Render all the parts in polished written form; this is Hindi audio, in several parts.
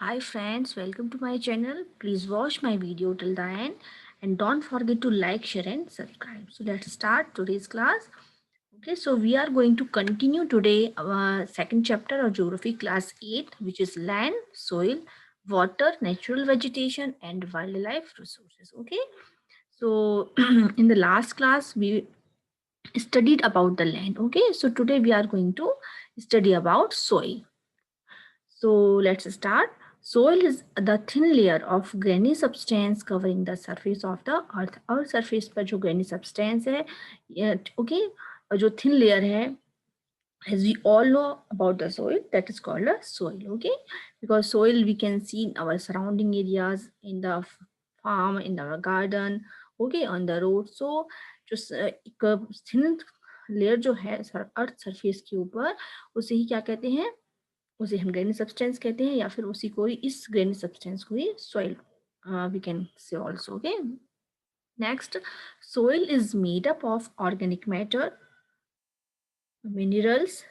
Hi friends, welcome to my channel. Please watch my video till the end and don't forget to like, share and subscribe. So let's start today's class. Okay, so we are going to continue today our second chapter of geography class 8, which is land, soil, water, natural vegetation and wildlife resources. Okay, so in the last class we studied about the land. Okay, so today we are going to study about soil. So let's start. Soil is the thin layer of grainy substance covering the surface of the earth. और surface पर जो grainy substance है, okay, और जो thin layer है, as we all know about the soil, that is called a soil. Okay, because soil we can see in our surrounding areas, in the farm, in our garden, okay, on the road. So जो एक thin layer जो है अर्थ सरफेस के ऊपर, उसे ही क्या कहते हैं? उसे हम ग्रेनी सब्सटेंस कहते हैं, या फिर उसी को ही, इस ग्रेनी सब्सटेंस को ही soil we can say also. Okay, next, soil is made up of organic matter, minerals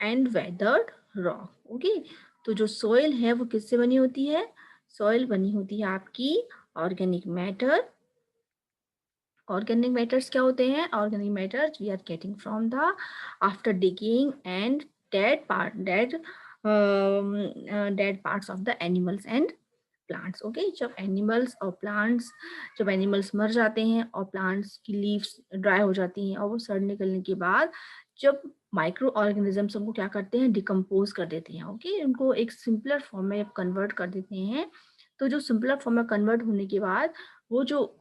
and weathered rock. Okay, तो जो सॉइल है वो किससे बनी होती है? सॉइल बनी होती है आपकी ऑर्गेनिक मैटर. ऑर्गेनिक मैटर्स क्या होते हैं? Organic matters we are getting from the after decaying and dead parts of the animals and plants. Okay, जब एनिमल्स और प्लांट्स, जब एनिमल्स मर जाते हैं और प्लांट्स की लीव्स ड्राई हो जाती हैं और वो सड़ निकलने के बाद जब माइक्रो ऑर्गेनिजम्स उनको क्या करते हैं? डिकम्पोज कर देते हैं. ओके, उनको एक सिंपलर फॉर्म में कन्वर्ट कर देते हैं. तो जो सिंपलर फॉर्म में कन्वर्ट होने के बाद वो जो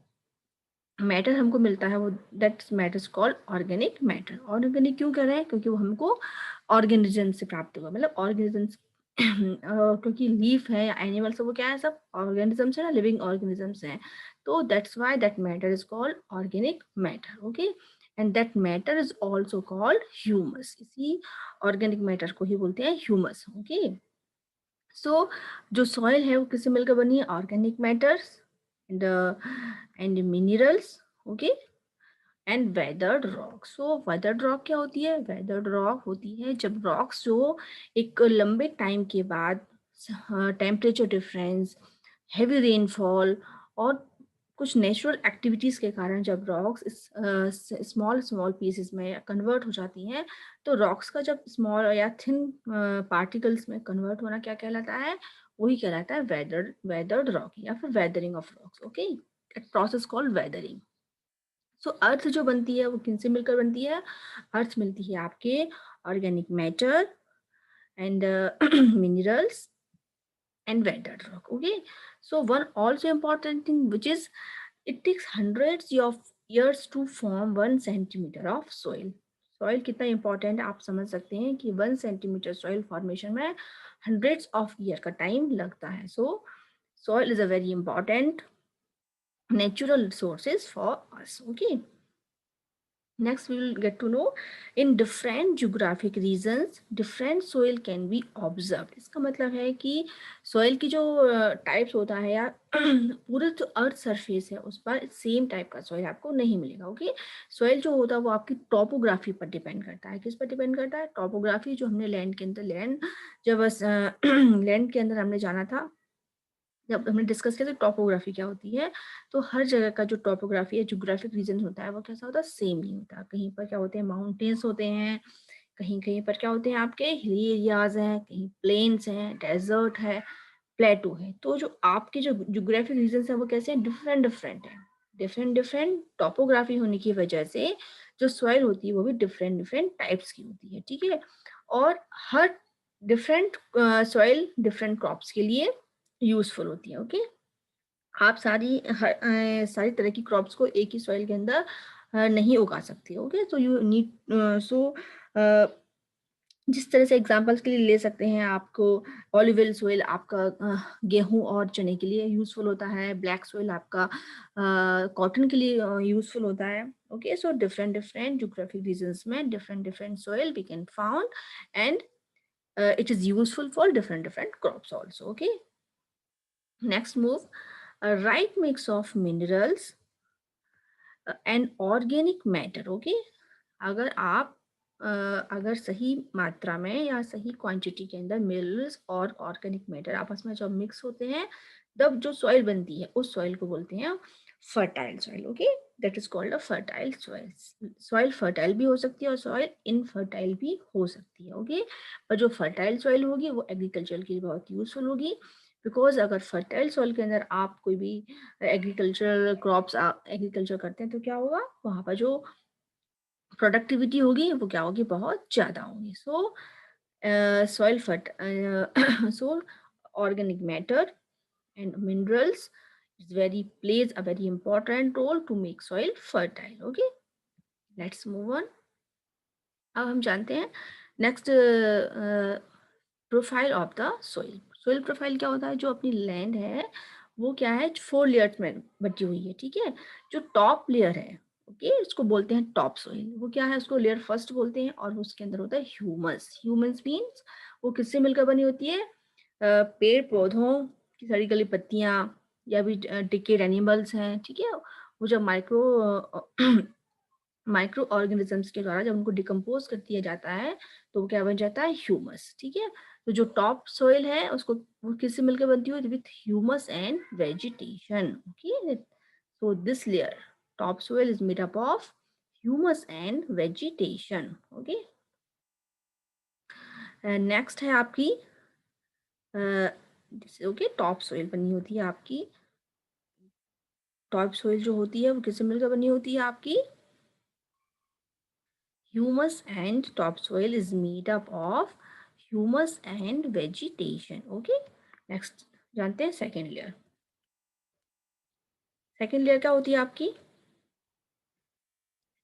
मैटर हमको मिलता है, वो that matter is called organic matter. Organic क्यों कह रहे हैं? क्योंकि वो हमको ऑर्गेनिज्म से प्राप्त हुआ, मतलब ऑर्गेनिजम्स क्योंकि लीफ है या एनिमल्स है, वो क्या है? सब ऑर्गेनिजम्स है ना, लिविंग ऑर्गेनिजम्स हैं. तो that's why that matter is called organic matter. Okay, and that matter is also called humus. इसी ऑर्गेनिक मैटर को ही बोलते हैं ह्यूमस. ओके, सो जो सॉइल है वो किससे मिलकर बनी है? Organic matters and minerals. Okay, and weathered rock. So weathered rock क्या होती है? वेदर्ड रॉक होती है जब रॉक्स जो एक लंबे टाइम के बाद टेम्परेचर डिफरेंस, हेवी रेनफॉल और कुछ नेचुरल एक्टिविटीज के कारण जब रॉक्स स्मॉल स्मॉल पीसेस में कन्वर्ट हो जाती हैं, तो रॉक्स का जब स्मॉल या थिन पार्टिकल्स में कन्वर्ट होना क्या कहलाता है? वही कहलाता है वेदर्ड रॉक या फिर weathering of rocks. Okay, process called weathering. So earth जो बनती है वो किनसे मिलकर बनती है? अर्थ मिलती है आपके organic matter and minerals and weathered rock. Okay, so one also important thing which is it takes hundreds of years to form 1 centimeter of soil. Soil कितना इंपॉर्टेंट आप समझ सकते हैं कि 1 सेंटीमीटर सॉइल फॉर्मेशन में हंड्रेड्स ऑफ ईयर का टाइम लगता है. सो soil is a very important natural resources for us. Okay, next we will get to know in different geographic regions different soil can be observed. इसका मतलब है कि soil की जो टाइप्स होता है या पूरे जो अर्थ सरफेस है उस पर सेम टाइप का soil आपको नहीं मिलेगा. ओके, soil जो होता है वो आपकी टोपोग्राफी पर डिपेंड करता है. किस पर डिपेंड करता है? टोपोग्राफी. जो हमने लैंड के अंदर जब लैंड के अंदर हमने जाना था, जब हमने डिस्कस किया तो टोपोग्राफी क्या होती है, तो हर जगह का जो टोपोग्राफी है, ज्योग्राफिक रीजन होता है, वो कैसा होता है? सेम नहीं होता. कहीं पर क्या होते हैं? माउंटेन्स होते हैं, कहीं कहीं पर क्या होते हैं? आपके हिली एरियाज हैं, कहीं प्लेन्स हैं, डेजर्ट है, प्लेटू है. तो जो आपके जो ज्योग्राफिक रीजन है वो कैसे हैं? डिफरेंट डिफरेंट है. डिफरेंट डिफरेंट टोपोग्राफी होने की वजह से जो सॉइल होती है वो भी डिफरेंट डिफरेंट टाइप्स की होती है. ठीक है, और हर डिफरेंट सॉइल डिफरेंट क्रॉप्स के लिए यूजफुल होती है. ओके, आप सारी तरह की क्रॉप्स को एक ही सॉइल के अंदर नहीं उगा सकते. Okay, so you need so जिस तरह से एग्जांपल्स के लिए ले सकते हैं, आपको ऑलिवल सोइल आपका गेहूं और चने के लिए यूजफुल होता है. ब्लैक सोइल आपका कॉटन के लिए यूजफुल होता है. Okay, so different different geographic regions में different different soil we can found and it is useful for different different crops also. Okay, next move, a right mix of minerals and organic matter. Okay, अगर आप अगर सही मात्रा में या सही क्वांटिटी के अंदर मिनरल्स और ऑर्गेनिक मैटर आपस में जब मिक्स होते हैं, तब जो सॉइल बनती है उस सॉइल को बोलते हैं fertile soil. Okay, that is called a fertile soil. Soil fertile भी हो सकती है और सॉइल इनफर्टाइल भी हो सकती है। ओके, पर जो फर्टाइल सॉइल होगी वो एग्रीकल्चर के लिए बहुत यूजफुल होगी, बिकॉज अगर फर्टाइल सॉइल के अंदर आप कोई भी एग्रीकल्चरल क्रॉप्स एग्रीकल्चर करते हैं तो क्या होगा, वहाँ पर जो प्रोडक्टिविटी होगी वो क्या होगी, बहुत ज़्यादा होगी। सो soil fert so organic matter and minerals is very plays a very important role to make soil fertile. Okay, let's move on. अब हम जानते हैं next profile of the soil. Soil profile क्या होता है, जो अपनी लैंड है वो क्या है, 4 लेयर्स में बटी हुई है। ठीक है, जो टॉप लेयर है, ओके, इसको बोलते हैं टॉप सोइल। वो क्या है, उसको लेयर फर्स्ट बोलते हैं और उसके अंदर होता है ह्यूमस। ह्यूमस मीन्स वो किससे मिलकर बनी होती है, पेड़ पौधों की सड़ी गली पत्तियां या भी डिकेड एनिमल्स हैं। ठीक है, वो जब माइक्रो ऑर्गेनिजम्स के द्वारा जब उनको डिकम्पोज कर दिया जाता है तो वो क्या बन जाता है, ह्यूमस। ठीक है, तो जो टॉप सोइल है उसको वो किससे मिलकर बनती है, with humus and vegetation. Okay, so this layer top soil is made up of humus and vegetation. Okay, next है आपकी ओके, टॉप सोइल बनी होती है आपकी, टॉप सोइल जो होती है वो किससे मिलकर बनी होती है आपकी, humus and topsoil is made up of humus and vegetation. Okay, next जानते हैं सेकेंड लेयर। सेकेंड लेयर क्या होती है आपकी,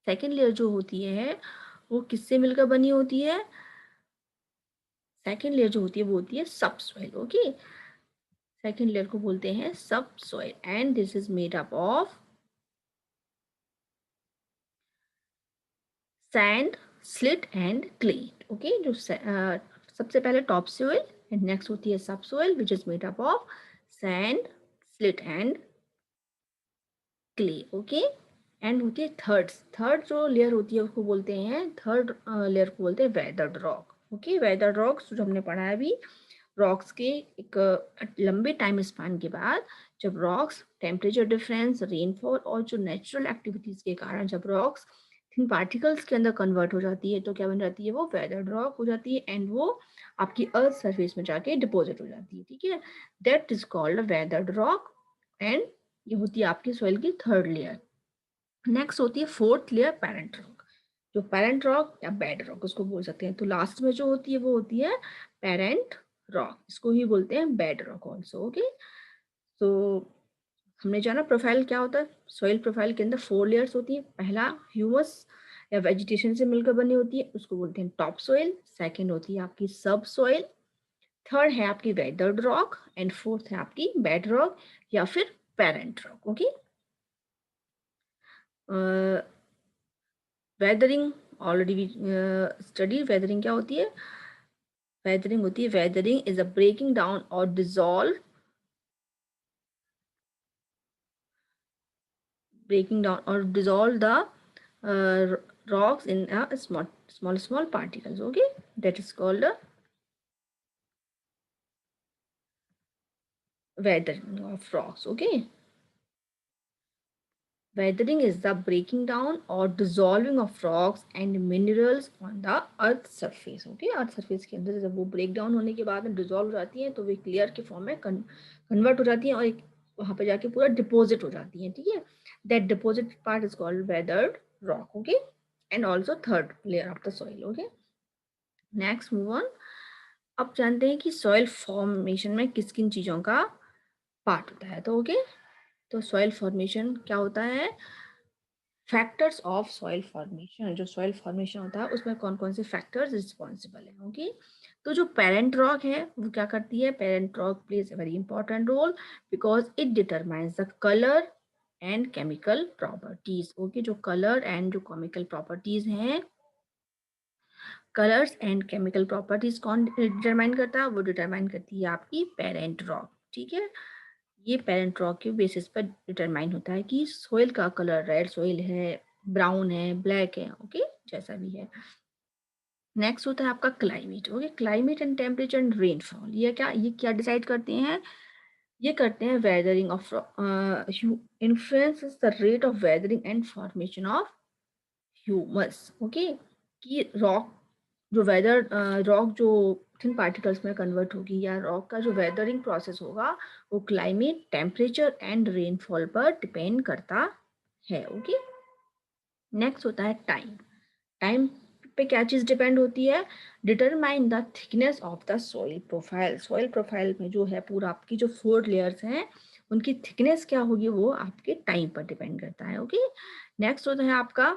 सेकेंड लेयर जो होती है वो किससे मिलकर बनी होती है, सेकेंड लेयर जो होती है वो होती है सब सॉइल। ओके, सेकेंड लेयर को बोलते हैं सब soil and this is made up of sand, slit and clay. Okay, जो सबसे पहले टॉप सोइल एंड नेक्स्ट होती है सब soil which is made up of sand, slit and clay. Okay, and होती है थर्ड, थर्ड जो लेयर होती है उसको बोलते हैं, थर्ड लेयर को बोलते हैं weathered rock. Okay, weathered rocks जो हमने पढ़ा है अभी, रॉक्स के एक लंबे टाइम स्पान के बाद जब रॉक्स टेम्परेचर डिफरेंस, रेनफॉल और जो नेचुरल एक्टिविटीज के कारण जब रॉक्स थिन पार्टिकल्स के अंदर कन्वर्ट हो जाती है तो क्या बन जाती है, वो वेदर्ड रॉक हो जाती है एंड वो आपकी अर्थ सरफेस में जाके डिपोजिट हो जाती है। ठीक है, that is called weathered rock and ये होती है आपकी सॉइल की थर्ड लेयर। नेक्स्ट होती है फोर्थ लेयर पेरेंट रॉक, जो पेरेंट रॉक या बेड रॉक उसको बोल सकते हैं। तो लास्ट में जो होती है वो होती है पेरेंट रॉक, इसको ही बोलते हैं बेड रॉक ऑल्सो। ओके, तो हमने जाना प्रोफाइल क्या होता है, सॉइल प्रोफाइल के अंदर 4 लेयर्स होती है। पहला ह्यूमस या वेजिटेशन से मिलकर बनी होती है, उसको बोलते हैं टॉप सॉइल। सेकेंड होती है आपकी सब सॉइल, थर्ड है आपकी वेदर्ड रॉक एंड फोर्थ है आपकी बेड रॉक या फिर parent rock. Okay, weathering already भी स्टडी, वेदरिंग क्या होती है, वेदरिंग होती है, weathering is a breaking down और dissolve, breaking down or dissolve the rocks in a small particles. Okay, that is called a weathering of rocks. Okay, weathering is the breaking down or dissolving of rocks and minerals on the earth surface. Okay, earth surface के अंदर जब वो break down होने के बाद dissolve हो जाती हैं तो वे clear के form में convert हो जाती हैं और एक वहाँ पे जाके पूरा deposit हो जाती हैं। ठीक है, that deposit part is called weathered rock. Okay, and also third layer of the soil. Okay, next move on. अब जानते हैं कि सॉइल फॉर्मेशन में किस किन चीज़ों का पार्ट होता है। तो ओके, तो सॉइल फॉर्मेशन क्या होता है, फैक्टर्स ऑफ सॉइल फॉर्मेशन, जो सॉइल फॉर्मेशन होता है उसमें कौन कौन से फैक्टर्स रिस्पॉन्सिबल है। ओके, तो जो पेरेंट रॉक है वो क्या करती है, parent rock plays a very important role because it determines the colour and chemical properties. Okay, जो कलर एंड जो केमिकल प्रॉपर्टीज हैं, कलर्स एंड केमिकल प्रॉपर्टीज कौन डिटरमाइन करता है, वो डिटरमाइन करती है आपकी पेरेंट रॉक। ठीक है, ये पेरेंट रॉक के बेसिस पर डिटरमाइन होता है कि सोइल का कलर रेड सोइल है, ब्राउन है, ब्लैक है। ओके, जैसा भी है। नेक्स्ट होता है आपका climate. Okay, climate and temperature and rainfall, ये क्या डिसाइड करते हैं? ये करते हैं weathering of influences the rate of weathering and formation of humus. Okay, कि रॉक जो वेदर रॉक जो थिन पार्टिकल्स में कन्वर्ट होगी, या रॉक का जो वेदरिंग प्रोसेस होगा, वो क्लाइमेट, टेम्परेचर एंड रेनफॉल पर डिपेंड करता है। ओके, नेक्स्ट होता है टाइम। टाइम पे क्या चीज़ डिपेंड होती है? Determine the thickness of the soil profile. Soil profile में जो है पूरा आपकी जो 4 लेयर्स हैं, उनकी थिकनेस क्या होगी, वो आपके टाइम पर डिपेंड करता है। ओके, नेक्स्ट होता है आपका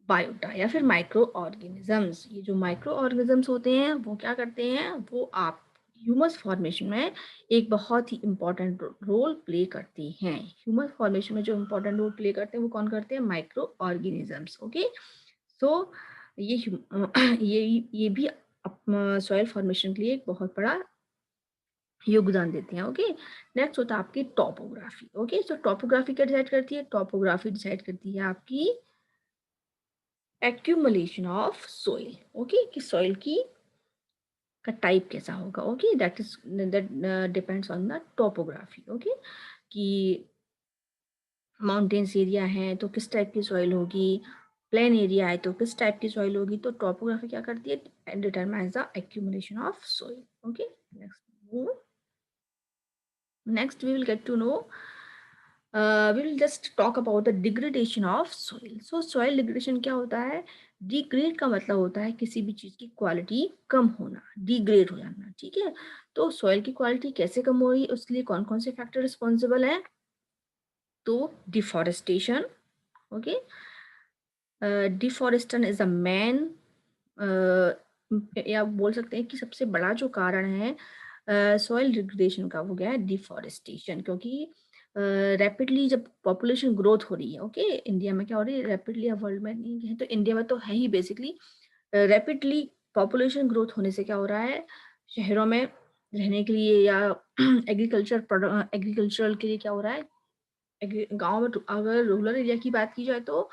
बायोटा या फिर माइक्रो ऑर्गेनिजम्स। ये जो माइक्रो ऑर्गेनिजम्स होते हैं वो क्या करते हैं, वो आप ह्यूमस फॉर्मेशन में एक बहुत ही इंपॉर्टेंट रोल प्ले करते हैं। ह्यूमस फॉर्मेशन में जो इंपॉर्टेंट रोल प्ले करते हैं वो कौन करते हैं? Micro organisms. ओके, सो ये ये भी सॉइल फॉर्मेशन के लिए एक बहुत बड़ा योगदान देते हैं। ओके, नेक्स्ट होता है आपकी टॉपोग्राफी। ओके, सो टॉपोग्राफी क्या डिसाइड करती है? टॉपोग्राफी डिसाइड करती है आपकी एक्यूमुलेशन ऑफ सॉइल। ओके, कि सॉइल की का टाइप कैसा होगा। Okay, that depends on the topography. Okay, कि माउंटेन्स एरिया है तो किस टाइप की सॉइल होगी, प्लेन एरिया है तो किस टाइप की सॉइल होगी। तो टोपोग्राफी क्या करती है? Determines the accumulation of soil. Okay, next we will get to know, we will just talk about the degradation of soil. So soil degradation क्या होता है? डिग्रेड का मतलब होता है किसी भी चीज की क्वालिटी कम होना, डिग्रेड हो जाना। ठीक है, तो सॉइल की क्वालिटी कैसे कम हो रही है, उसके लिए कौन कौन से फैक्टर रिस्पॉन्सिबल है? तो deforestation. Okay, deforestation is a man, या बोल सकते हैं कि सबसे बड़ा जो कारण है सॉइल डिग्रेडेशन का, वो गया है डिफॉरेस्टेशन। क्योंकि रैपिडली जब पॉपुलेशन ग्रोथ हो रही है, ओके, इंडिया में क्या हो रही है रैपिडली, या वर्ल्ड में नहीं है तो इंडिया में तो है ही बेसिकली, रैपिडली पॉपुलेशन ग्रोथ होने से क्या हो रहा है, शहरों में रहने के लिए या एग्रीकल्चरल के लिए क्या हो रहा है, गांव में अगर रूरल एरिया की बात की जाए तो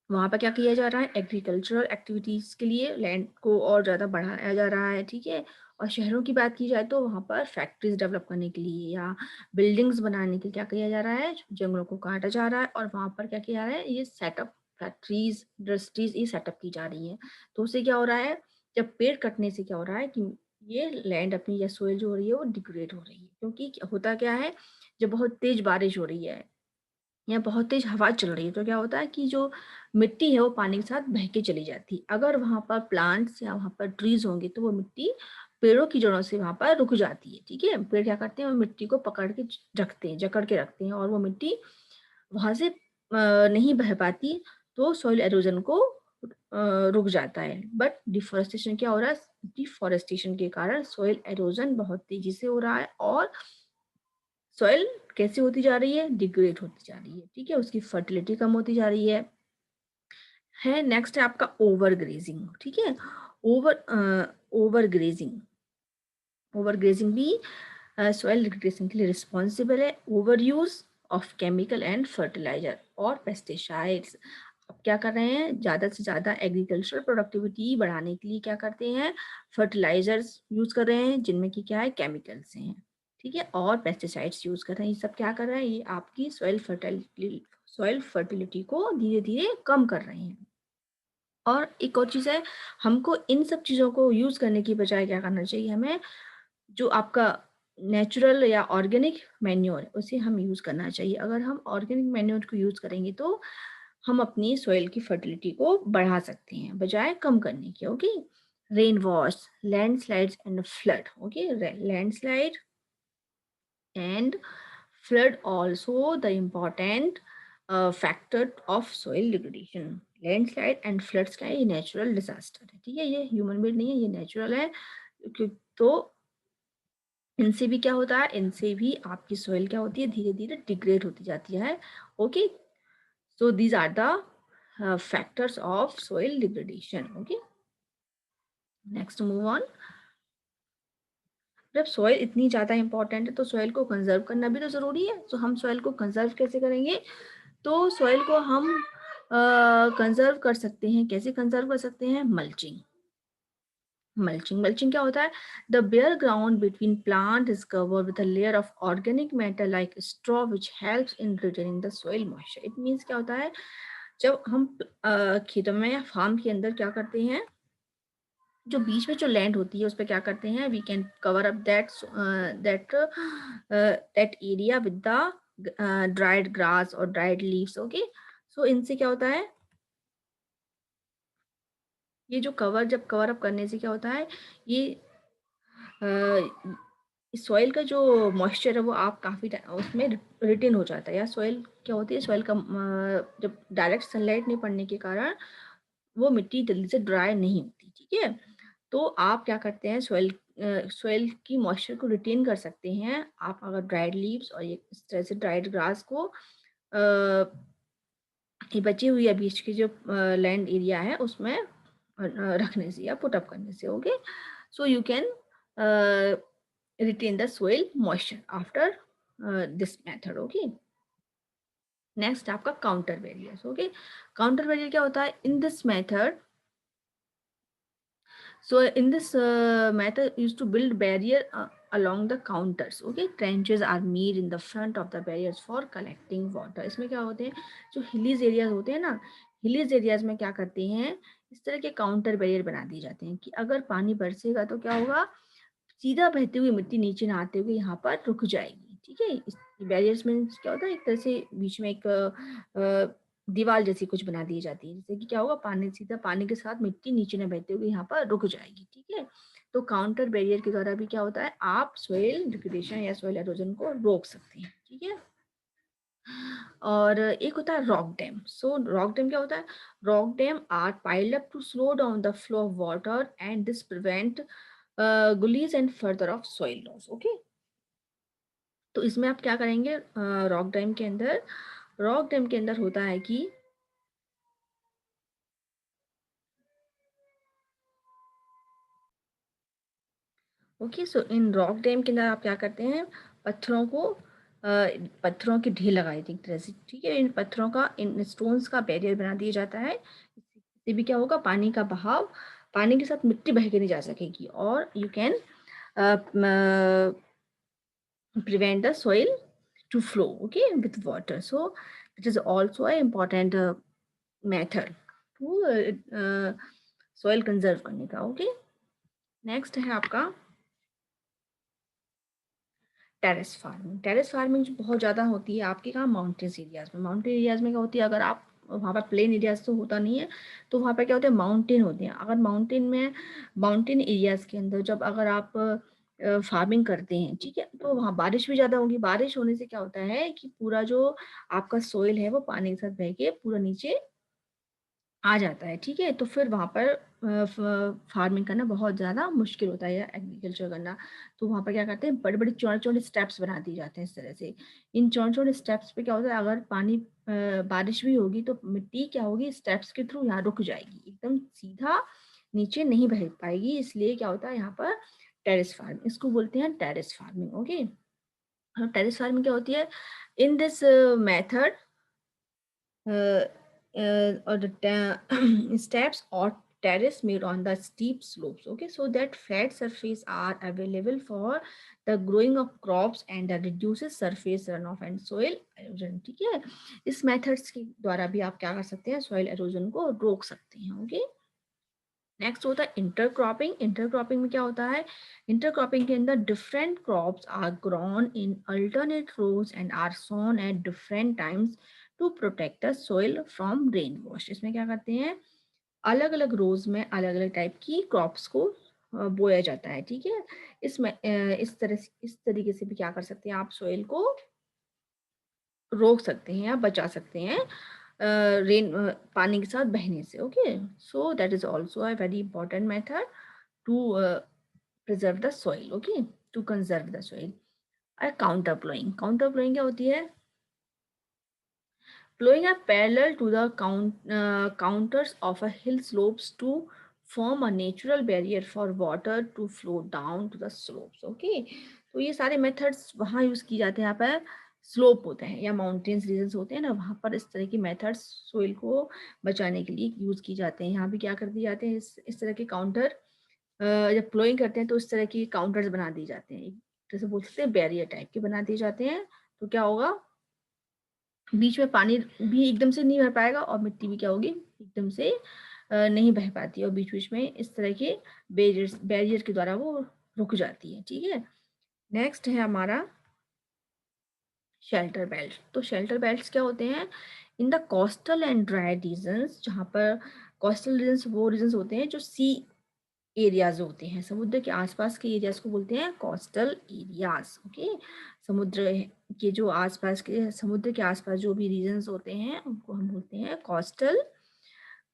वहाँ पर क्या किया जा रहा है, एग्रीकल्चरल एक्टिविटीज के लिए लैंड को और ज़्यादा बढ़ाया जा रहा है। ठीक है, और शहरों की बात की जाए तो वहाँ पर फैक्ट्रीज डेवलप करने के लिए या बिल्डिंग्स बनाने के लिए क्या किया जा रहा है, जंगलों को काटा जा रहा है और वहाँ पर क्या किया जा रहा है, ये सेटअप फैक्ट्रीज इंडस्ट्रीज ये सेटअप की जा रही है। तो उससे क्या हो रहा है, जब पेड़ कटने से क्या हो रहा है कि ये लैंड अपनी या सोइल जो हो रही है वो डिग्रेड हो रही है। क्योंकि होता क्या है, जब बहुत तेज बारिश हो रही है या बहुत तेज हवा चल रही है तो क्या होता है कि जो मिट्टी है वो पानी के साथ बह के चली जाती है। अगर वहां पर प्लांट्स या वहां पर ट्रीज होंगे तो वो मिट्टी पेड़ों की जड़ों से वहां पर रुक जाती है। ठीक है, पेड़ क्या करते हैं, वो मिट्टी को पकड़ के रखते हैं, जकड़ के रखते हैं और वो मिट्टी वहां से नहीं बह पाती, तो सॉइल एरोजन को रुक जाता है। बट डिफोरेस्टेशन क्या हो रहा है, डिफोरेस्टेशन के कारण सॉइल एरोजन बहुत तेजी से हो रहा है और सॉइल कैसी होती जा रही है, डिग्रेड होती जा रही है। ठीक है, उसकी फर्टिलिटी कम होती जा रही है। नेक्स्ट है आपका ओवर ग्रेजिंग। ठीक है, over overgrazing, overgrazing भी सॉइल डिग्रेडेशन के लिए रिस्पॉन्सिबल है। Overuse of chemical and fertiliser और पेस्टिसाइड्स। अब क्या कर रहे हैं, ज़्यादा से ज़्यादा एग्रीकल्चरल प्रोडक्टिविटी बढ़ाने के लिए क्या करते हैं, फर्टिलाइजर्स यूज कर रहे हैं जिनमें कि क्या है, केमिकल्स हैं। ठीक है, और पेस्टिसाइड्स यूज कर रहे हैं। ये सब क्या कर रहे हैं, ये आपकी सॉइल फर्टिलिटी को धीरे धीरे कम कर रहे हैं। और एक और चीज़ है, हमको इन सब चीज़ों को यूज करने की बजाय क्या करना चाहिए, हमें जो आपका नेचुरल या ऑर्गेनिक मैन्योर है उसे हम यूज़ करना चाहिए। अगर हम ऑर्गेनिक मैन्योर को यूज़ करेंगे तो हम अपनी सॉइल की फर्टिलिटी को बढ़ा सकते हैं बजाय कम करने के। Okay, rain wash, landslides and flood. Okay, landslide and flood also the important factor of soil degradation. Landslide and floods क्या है, ये नेचुरल डिजास्टर है। ठीक है, ये ह्यूमन मेड नहीं है, ये नेचुरल है। तो इनसे भी क्या होता है, इनसे भी आपकी सॉइल क्या होती है, धीरे धीरे डिग्रेड होती जाती है। Okay, so these are the factors of soil degradation. Okay, next move on. जब सॉइल इतनी ज़्यादा इंपॉर्टेंट है तो सॉइल को कंजर्व करना भी तो ज़रूरी है। तो हम सॉइल को कंजर्व कैसे करेंगे, तो सॉइल को हम कंजर्व कर सकते हैं, कैसे कंजर्व कर सकते हैं? मल्चिंग। मल्चिंग क्या होता है? The bare ground between plant is covered with a layer of organic matter like straw which helps in retaining the soil moisture. It means क्या होता है, जब हम खेतों में या फार्म के अंदर क्या करते हैं, जो बीच में जो लैंड होती है उस पर क्या करते हैं, we can cover up that that area with the dried grass और ड्राइड लीव्स। ओके, सो इनसे क्या होता है, ये जो जब कवर अप करने से क्या होता है, ये सॉइल का जो मॉइस्चर है वो आप काफ़ी उसमें रिटेन हो जाता है। या सॉइल क्या होती है, सॉइल का जब डायरेक्ट सनलाइट नहीं पड़ने के कारण वो मिट्टी जल्दी से ड्राई नहीं होती, ठीक है। तो आप क्या करते हैं, सॉइल की मॉइस्चर को रिटेन कर सकते हैं आप अगर ड्राइड लीव्स और ये इस तरह से ड्राइड ग्रास को ये बची हुई अभी इसकी जो लैंड एरिया है उसमें रखने से या पुट अप करने से। Okay, so you can retain the soil moisture after this method। Okay, next आपका counter barriers. Okay, counter barrier क्या होता है? In this method, so in this method used to build barrier along the counters। okay, trenches are made in the front of the barriers for collecting water। इसमें क्या होते हैं, जो हिलीज एरियाज होते हैं ना, हिलीज एरियाज में क्या करते हैं, इस तरह के काउंटर बैरियर बना दिए जाते हैं कि अगर पानी बरसेगा तो क्या होगा, सीधा बहती हुई मिट्टी नीचे ना आते हुए यहाँ पर रुक जाएगी, ठीक है। इस बैरियर्स में क्या होता है, एक तरह से बीच में एक दीवार जैसी कुछ बना दी जाती है, जिससे कि क्या होगा, पानी सीधा पानी के साथ मिट्टी नीचे न बहते हुए यहाँ पर रुक जाएगी, ठीक है। तो काउंटर बैरियर के द्वारा भी क्या होता है, आप सॉइल डिग्रेडेशन या सॉइल एरोजन को रोक सकते हैं, ठीक है। और एक होता है rock dam. So rock dam क्या होता है, rock dam are piled up to slow down the flow of water and this prevent gullies and further of soil loss. Okay, तो इसमें आप क्या करेंगे, रॉक डैम के अंदर होता है कि ओके, सो इन रॉक डैम के अंदर आप क्या करते हैं, पत्थरों को पत्थरों की ढेर लगाई थी एक तरह से, ठीक है। इन पत्थरों का, इन स्टोन्स का बैरियर बना दिया जाता है। इससे भी क्या होगा, पानी का बहाव, पानी के साथ मिट्टी बह के नहीं जा सकेगी और you can prevent the soil to flow, okay, with water। So it is also an important method to soil conserve करने का। okay, नेक्स्ट है आपका टेरेस फार्मिंग। टेरेस फार्मिंग जो बहुत ज़्यादा होती है आपके कहाँ, माउंटेन्स एरियाज में। माउंटेन एरियाज में क्या होती है, अगर आप वहाँ पर प्लेन एरियाज तो होता नहीं है, तो वहाँ पर क्या होता है, माउंटेन होते हैं। अगर माउंटेन एरियाज के अंदर जब अगर आप फार्मिंग करते हैं, ठीक है, तो वहाँ बारिश भी ज़्यादा होगी। बारिश होने से क्या होता है कि पूरा जो आपका सोइल है वो पानी के साथ बह के पूरा नीचे आ जाता है, ठीक है। तो फिर वहाँ पर फार्मिंग करना बहुत ज़्यादा मुश्किल होता है या एग्रीकल्चर करना। तो वहाँ पर क्या करते हैं, बड़े बड़े चौड़े चौड़े स्टेप्स बना दिए जाते हैं इस तरह से। इन चौड़े चौड़े स्टेप्स पे क्या होता है, अगर पानी बारिश भी होगी तो मिट्टी क्या होगी, स्टेप्स के थ्रू यहाँ रुक जाएगी, एकदम सीधा नीचे नहीं बह पाएगी। इसलिए क्या होता है यहाँ पर टेरेस फार्मिंग, इसको बोलते हैं terrace farming. Okay, terrace farming क्या होती है, in this method or the steps or terrace made on the steep slopes, okay, so that flat surface are available for the growing of crops and that reduces surface runoff and soil erosion, ठीक है। इस मेथड्स के द्वारा भी आप क्या कर सकते हैं, सॉइल एरोजन को रोक सकते हैं। ओके, नेक्स्ट होता है इंटरक्रॉपिंग। इंटरक्रॉपिंग में क्या होता है, इंटरक्रॉपिंग के अंदर different crops are grown in alternate rows and are sown at different times to protect the soil from rain wash. इसमें क्या करते हैं, अलग अलग रोज में अलग अलग टाइप की क्रॉप्स को बोया जाता है, ठीक है। इसमें इस तरीके से भी क्या कर सकते हैं, आप सोइल को रोक सकते हैं या बचा सकते हैं रेन पानी के साथ बहने से। Okay, so that is also a very important method to preserve the soil, okay, to conserve the soil. Contour ploughing. Contour ploughing क्या होती है, plowing are parallel to the counters of a hill slopes to form a natural barrier for water to flow down to the slopes। okay, तो ये सारे मेथड्स वहाँ यूज की जाते हैं यहाँ पर स्लोप होता है या माउंटेन्स रीजन्स होते हैं ना, वहाँ पर इस तरह की मेथड्स सोइल को बचाने के लिए यूज़ की जाते हैं। यहाँ भी क्या कर दिए जाते हैं, इस तरह के काउंटर, जब प्लोइंग करते हैं तो इस तरह की काउंटर्स बना दिए जाते हैं, एक जैसे बोल सकते हैं बैरियर टाइप के बना दिए जाते हैं। तो क्या होगा, बीच में पानी भी एकदम से नहीं भर पाएगा और मिट्टी भी क्या होगी, एकदम से नहीं बह पाती, और बीच बीच में इस तरह के बैरियर के द्वारा वो रुक जाती है। ठीक है, नेक्स्ट है हमारा शेल्टर बेल्ट। तो शेल्टर बेल्ट्स क्या होते हैं, in the coastal and dry regions, जहाँ पर कोस्टल रीजन्स वो रीजन्स होते हैं जो सी एरियाज होते हैं, समुद्र के आसपास के एरियाज को बोलते हैं कोस्टल एरियाज। ओके, समुद्र के जो आसपास के, समुद्र के आसपास जो भी रीजन्स होते हैं उनको हम बोलते हैं कोस्टल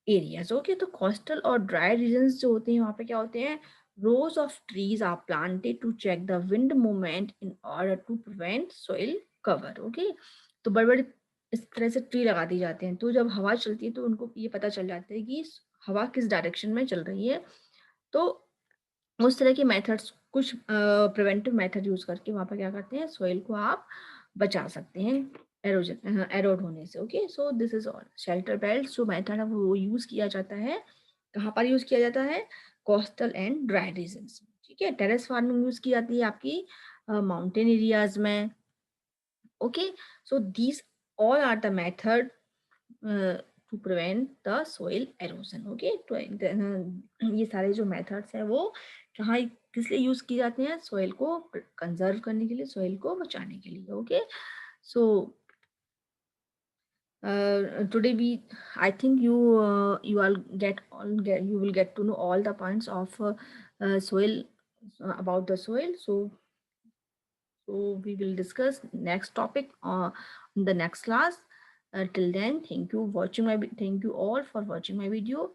एरियाज। ओके, तो कोस्टल और ड्राई रीजन्स जो होते हैं वहाँ पे क्या होते हैं, rows of trees are planted to check the wind movement in order to prevent soil cover. Okay, तो बड़े बड़े इस तरह से ट्री लगा दिए जाते हैं, तो जब हवा चलती है तो उनको ये पता चल जाता है कि हवा किस डायरेक्शन में चल रही है। तो उस तरह के मेथड्स, कुछ प्रिवेंटिव मेथड यूज करके वहाँ पर क्या करते हैं, सोइल को आप बचा सकते हैं एरोजन, एरोड होने से। Okay, so this is all shelter belt जो मेथड है वो यूज किया जाता है, कहाँ पर यूज किया जाता है, कोस्टल एंड ड्राई रीजन्स। ठीक है, टेरेस फार्मिंग यूज की जाती है आपकी माउंटेन एरियाज में। Okay, so these all are the method to prevent the soil erosion. Okay, तो ये सारे जो मेथड्स हैं वो कहाँ किस लिए यूज किए जाते हैं, सोइल को कंजर्व करने के लिए, सोइल को बचाने के लिए। Okay, so today we, I think you all you will get to know all the points of soil, about the soil. So we will discuss next topic in the next class. Till then, thank you all for watching my video.